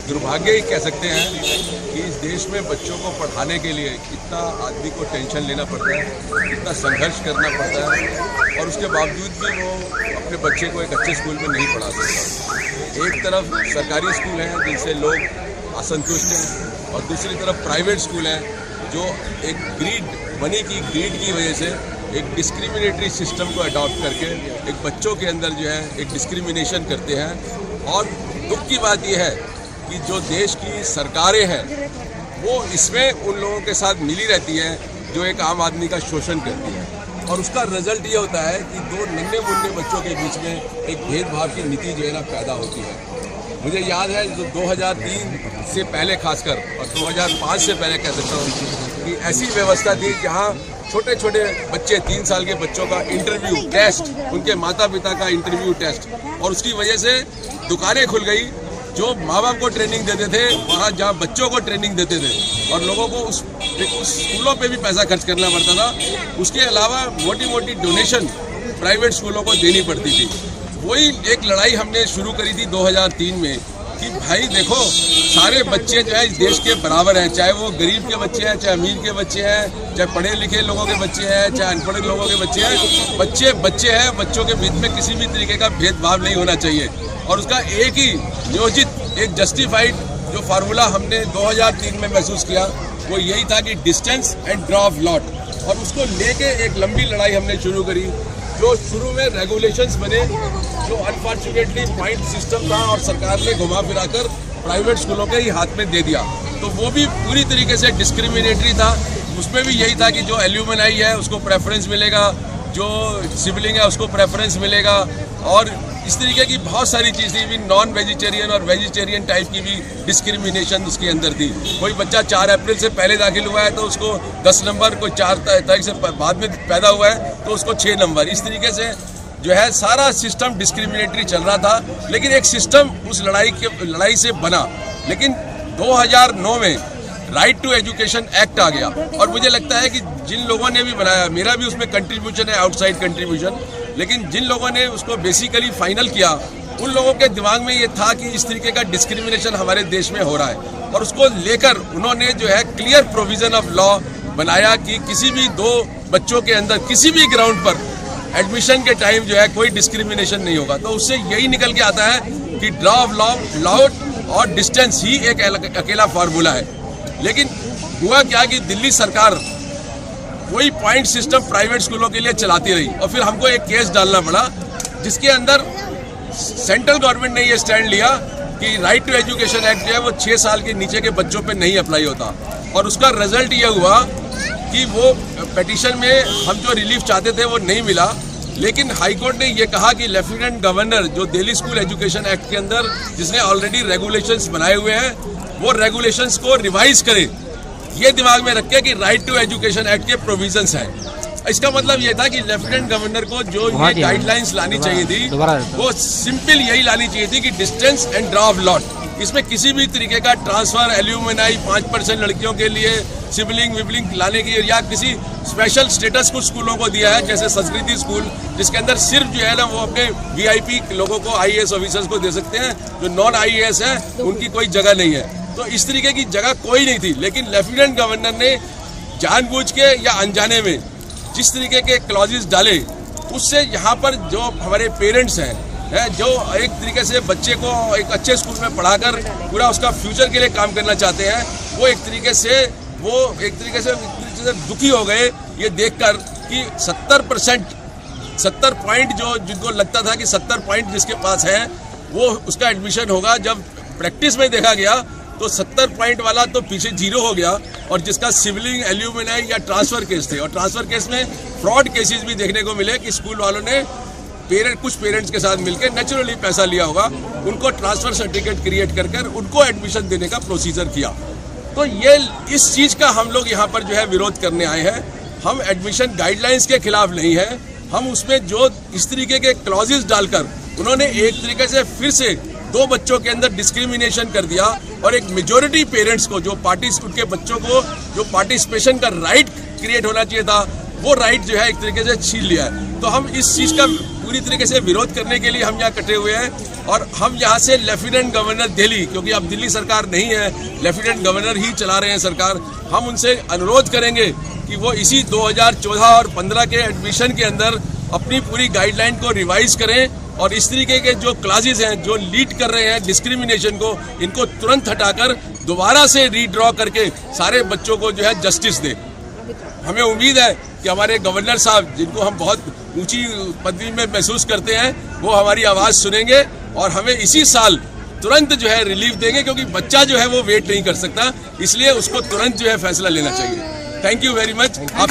दुर्भाग्य ही कह सकते हैं कि इस देश में बच्चों को पढ़ाने के लिए इतना आदमी को टेंशन लेना पड़ता है, इतना संघर्ष करना पड़ता है और उसके बावजूद भी वो अपने बच्चे को एक अच्छे स्कूल में नहीं पढ़ा सकता। एक तरफ सरकारी स्कूल हैं जिनसे लोग असंतुष्ट हैं और दूसरी तरफ प्राइवेट स्कूल हैं जो एक ग्रीड की वजह से एक डिस्क्रिमिनेटरी सिस्टम को अडॉप्ट करके एक बच्चों के अंदर जो है एक डिस्क्रिमिनेशन करते हैं। और दुख की बात यह है कि जो देश की सरकारें हैं वो इसमें उन लोगों के साथ मिली रहती हैं जो एक आम आदमी का शोषण करती है और उसका रिजल्ट ये होता है कि दो नन्हे मुन्ने बच्चों के बीच में एक भेदभाव की नीति जो है ना पैदा होती है। मुझे याद है जो 2003 से पहले खासकर और 2005 से पहले कह सकता हूँ कि ऐसी व्यवस्था थी जहाँ छोटे छोटे बच्चे 3 साल के बच्चों का इंटरव्यू टेस्ट, उनके माता पिता का इंटरव्यू टेस्ट, और उसकी वजह से दुकानें खुल गई जो माँ बाप को ट्रेनिंग देते थे वहाँ जहाँ बच्चों को ट्रेनिंग देते थे और लोगों को उस स्कूलों पे भी पैसा खर्च करना पड़ता था। उसके अलावा मोटी मोटी डोनेशन प्राइवेट स्कूलों को देनी पड़ती थी। वही एक लड़ाई हमने शुरू करी थी 2003 में कि भाई देखो सारे बच्चे जो है इस देश के बराबर हैं, चाहे वो गरीब के बच्चे हैं, चाहे अमीर के बच्चे हैं, चाहे पढ़े लिखे लोगों के बच्चे हैं, चाहे अनपढ़ लोगों के बच्चे हैं। बच्चे बच्चे हैं, बच्चों के बीच में किसी भी तरीके का भेदभाव नहीं होना चाहिए। और उसका एक ही नियोजित एक जस्टिफाइड जो फार्मूला हमने 2003 में महसूस किया वो यही था कि distance and draw of lot, और उसको लेके एक लंबी लड़ाई हमने शुरू करी। जो शुरू में रेगुलेशंस बने जो अनफॉर्चुनेटली पॉइंट सिस्टम था और सरकार ने घुमा फिराकर प्राइवेट स्कूलों के ही हाथ में दे दिया, तो वो भी पूरी तरीके से डिस्क्रिमिनेटरी था। उसमें भी यही था कि जो एल्यूमनाई है उसको प्रेफरेंस मिलेगा, जो सिबलिंग है उसको प्रेफरेंस मिलेगा, और इस तरीके की बहुत सारी चीज़ थी। भी नॉन वेजिटेरियन और वेजिटेरियन टाइप की भी डिस्क्रिमिनेशन उसके अंदर थी। कोई बच्चा 4 अप्रैल से पहले दाखिल हुआ है तो उसको 10 नंबर, कोई 4 तारीख से बाद में पैदा हुआ है तो उसको 6 नंबर। इस तरीके से जो है सारा सिस्टम डिस्क्रिमिनेटरी चल रहा था। लेकिन एक सिस्टम उस लड़ाई से बना। लेकिन 2009 में राइट टू एजुकेशन एक्ट आ गया और मुझे लगता है कि जिन लोगों ने भी बनाया, मेरा भी उसमें कंट्रीब्यूशन है, आउटसाइड कंट्रीब्यूशन, लेकिन जिन लोगों ने उसको बेसिकली फाइनल किया उन लोगों के दिमाग में ये था कि इस तरीके का डिस्क्रिमिनेशन हमारे देश में हो रहा है और उसको लेकर उन्होंने जो है क्लियर प्रोविजन ऑफ लॉ बनाया कि किसी भी 2 बच्चों के अंदर किसी भी ग्राउंड पर एडमिशन के टाइम जो है कोई डिस्क्रिमिनेशन नहीं होगा। तो उससे यही निकल के आता है कि ड्रॉ ऑफ लॉट और डिस्टेंस ही एक अकेला फार्मूला है। लेकिन हुआ क्या कि दिल्ली सरकार वही पॉइंट सिस्टम प्राइवेट स्कूलों के लिए चलाती रही और फिर हमको एक केस डालना पड़ा जिसके अंदर सेंट्रल गवर्नमेंट ने ये स्टैंड लिया कि राइट टू एजुकेशन एक्ट जो है वो 6 साल के नीचे के बच्चों पे नहीं अप्लाई होता। और उसका रिजल्ट ये हुआ कि वो पिटीशन में हम जो रिलीफ चाहते थे वो नहीं मिला। लेकिन हाईकोर्ट ने ये कहा कि लेफ्टिनेंट गवर्नर जो दिल्ली स्कूल एजुकेशन एक्ट के अंदर जिसने ऑलरेडी रेगुलेशंस बनाए हुए हैं वो रेगुलेशंस को रिवाइज करे, ये दिमाग में रख के कि राइट टू एजुकेशन एक्ट के प्रोविजंस हैं। इसका मतलब ये था कि लेफ्टिनेंट गवर्नर को जो ये गाइडलाइंस लानी चाहिए थी वो सिंपल यही लानी चाहिए थी कि distance and draw of lot. इसमें किसी भी तरीके का ट्रांसफर, एल्यूमिनाई 5% लड़कियों के लिए, सिबलिंग विबलिंग लाने की, या किसी स्पेशल स्टेटस कुछ स्कूलों को दिया है जैसे संस्कृति स्कूल जिसके अंदर सिर्फ जो है ना वो अपने VIP लोगों को, IAS ऑफिसर्स को दे सकते हैं, जो नॉन IAS है उनकी कोई जगह नहीं है। तो इस तरीके की जगह कोई नहीं थी। लेकिन लेफ्टिनेंट गवर्नर ने जानबूझ के या अनजाने में जिस तरीके के क्लॉजेस डाले उससे यहाँ पर जो हमारे पेरेंट्स हैं जो एक तरीके से बच्चे को एक अच्छे स्कूल में पढ़ाकर पूरा उसका फ्यूचर के लिए काम करना चाहते हैं, वो एक तरीके से दुखी हो गए ये देखकर कि 70 पॉइंट जो जिनको लगता था कि 70 पॉइंट जिसके पास है वो उसका एडमिशन होगा, जब प्रैक्टिस में देखा गया तो 70 पॉइंट वाला तो पीछे 0 हो गया और जिसका सिबलिंग, एल्यूमिनाई या ट्रांसफर केस थे, और ट्रांसफर केस में फ्रॉड केसेस भी देखने को मिले कि स्कूल वालों ने कुछ पेरेंट्स के साथ मिलकर नेचुरली पैसा लिया होगा, उनको ट्रांसफर सर्टिफिकेट क्रिएट कर उनको एडमिशन देने का प्रोसीजर किया। तो ये इस चीज़ का हम लोग यहाँ पर जो है विरोध करने आए हैं। हम एडमिशन गाइडलाइंस के खिलाफ नहीं है, हम उसमें जो इस तरीके के क्लॉजेस डालकर उन्होंने एक तरीके से फिर से 2 बच्चों के अंदर डिस्क्रिमिनेशन कर दिया और एक मेजॉरिटी पेरेंट्स को जो उनके बच्चों को जो पार्टिसिपेशन का राइट क्रिएट होना चाहिए था वो राइट जो है एक तरीके से छीन लिया है। तो हम इस चीज़ का पूरी तरीके से विरोध करने के लिए हम यहाँ इकट्ठे हुए हैं। और हम यहाँ से लेफ्टिनेंट गवर्नर दिल्ली, क्योंकि अब दिल्ली सरकार नहीं है, लेफ्टिनेंट गवर्नर ही चला रहे हैं सरकार, हम उनसे अनुरोध करेंगे कि वो इसी 2014 और 15 के एडमिशन के अंदर अपनी पूरी गाइडलाइन को रिवाइज करें और इस तरीके के जो क्लासेस हैं जो लीड कर रहे हैं डिस्क्रिमिनेशन को, इनको तुरंत हटाकर दोबारा से रीड्रॉ करके सारे बच्चों को जो है जस्टिस दे। हमें उम्मीद है कि हमारे गवर्नर साहब, जिनको हम बहुत ऊंची पदवी में महसूस करते हैं, वो हमारी आवाज़ सुनेंगे और हमें इसी साल तुरंत जो है रिलीफ देंगे, क्योंकि बच्चा जो है वो वेट नहीं कर सकता, इसलिए उसको तुरंत जो है फैसला लेना चाहिए। Thank you very much. आप